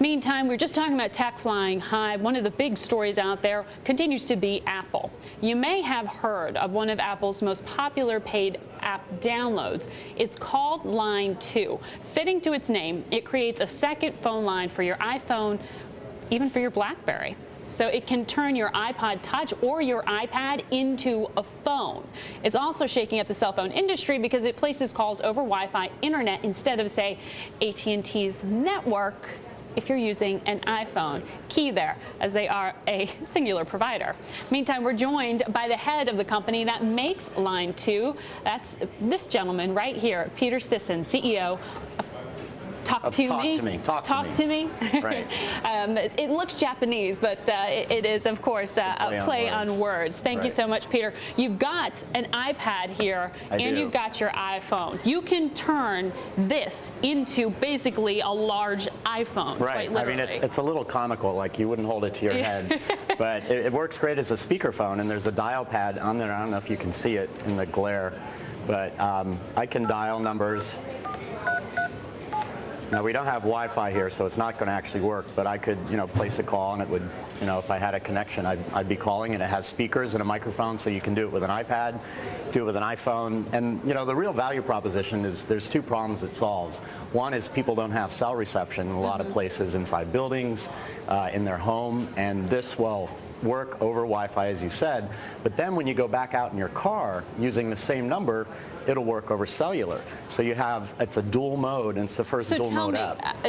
Meantime, we're just talking about tech flying high. One of the big stories out there continues to be Apple. You may have heard of one of Apple's most popular paid app downloads. It's called Line2. Fitting to its name, it creates a second phone line for your iPhone, even for your BlackBerry. So it can turn your iPod Touch or your iPad into a phone. It's also shaking up the cell phone industry because it places calls over Wi-Fi internet instead of, say, AT&T's network if you're using an iPhone. Key there, as they are a singular provider. Meantime, we're joined by the head of the company that makes Line2. That's this gentleman right here, Peter Sisson, CEO of Toktumi. Talk to me. Right. It looks Japanese, but it is, of course, a play on words. Thank you so much, Peter. You've got an iPad here, and you've got your iPhone. You can turn this into basically a large iPhone. Right. I mean, it's a little comical, like you wouldn't hold it to your head, but it works great as a speakerphone, and there's a dial pad on there. I don't know if you can see it in the glare, but I can dial numbers. Now, we don't have Wi-Fi here, so it's not going to actually work, but I could, place a call, and it would, if I had a connection, I'd be calling, and it has speakers and a microphone, so you can do it with an iPad, do it with an iPhone. And, the real value proposition is there's two problems it solves. One is people don't have cell reception in a lot of places inside buildings, in their home, and this will work over Wi-Fi, as you said, but then when you go back out in your car using the same number, it'll work over cellular. So it's a dual mode, and it's the first dual mode app.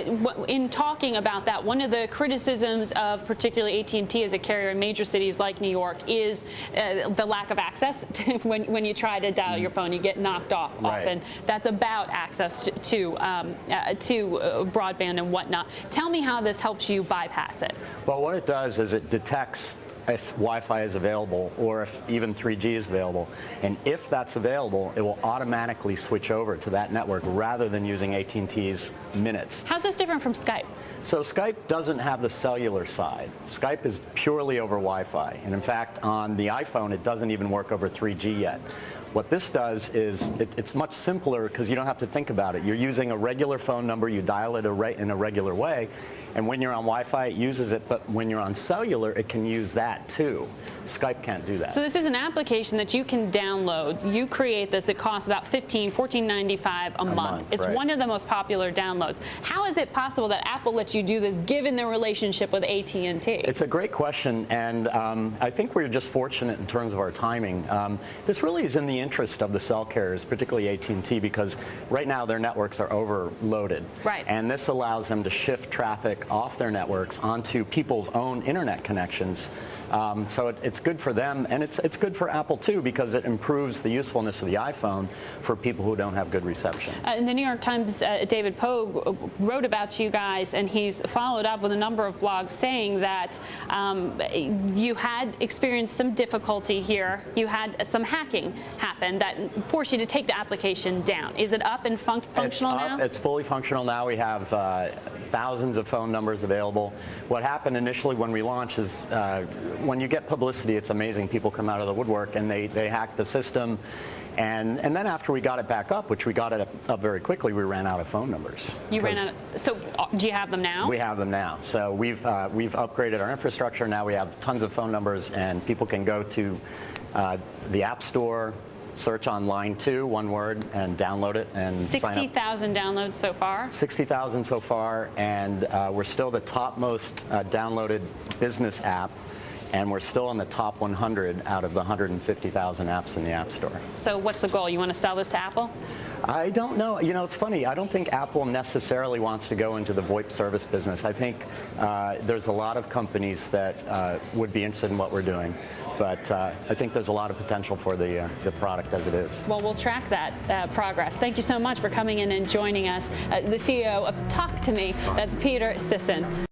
In talking about that, one of the criticisms of particularly AT&T as a carrier in major cities like New York is the lack of access when you try to dial your phone. You get knocked off often. That's about access to broadband and whatnot. Tell me how this helps you bypass it. Well, what it does is it detects if Wi-Fi is available or if even 3G is available. And if that's available, it will automatically switch over to that network rather than using AT&T's minutes. How's this different from Skype? So Skype doesn't have the cellular side. Skype is purely over Wi-Fi. And in fact, on the iPhone, it doesn't even work over 3G yet. What this does is it's much simpler because you don't have to think about it. You're using a regular phone number, you dial it in a regular way, and when you're on Wi-Fi, it uses it, but when you're on cellular, it can use that too. Skype can't do that. So this is an application that you can download. You create this. It costs about $14.95 a month. It's one of the most popular downloads. How is it possible that Apple lets you do this given their relationship with AT&T? It's a great question, and I think we're just fortunate in terms of our timing. This really is in the interest of the cell carriers, particularly AT&T, because right now their networks are overloaded. Right. And this allows them to shift traffic off their networks onto people's own internet connections. So it's good for them, and it's good for Apple too, because it improves the usefulness of the iPhone for people who don't have good reception. In the New York Times, David Pogue wrote about you guys, and he's followed up with a number of blogs saying that you had experienced some difficulty here. You had some hacking happen that forced you to take the application down. Is it up and functional now? It's fully functional now. We have thousands of phone numbers available. What happened initially when we launched is when you get publicity, it's amazing. People come out of the woodwork and they hack the system. And then after we got it back up, which we got it up very quickly, we ran out of phone numbers. You ran out. So do you have them now? We have them now. So we've upgraded our infrastructure. Now we have tons of phone numbers, and people can go to the App Store, search on Line2, one word, and download it and sign up. 60,000 downloads so far? 60,000 so far, and we're still the top most downloaded business app, and we're still in the top 100 out of the 150,000 apps in the App Store. So what's the goal? You want to sell this to Apple? I don't know. It's funny. I don't think Apple necessarily wants to go into the VoIP service business. I think there's a lot of companies that would be interested in what we're doing. But I think there's a lot of potential for the product as it is. Well, we'll track that progress. Thank you so much for coming in and joining us. The CEO of Toktumi, that's Peter Sisson.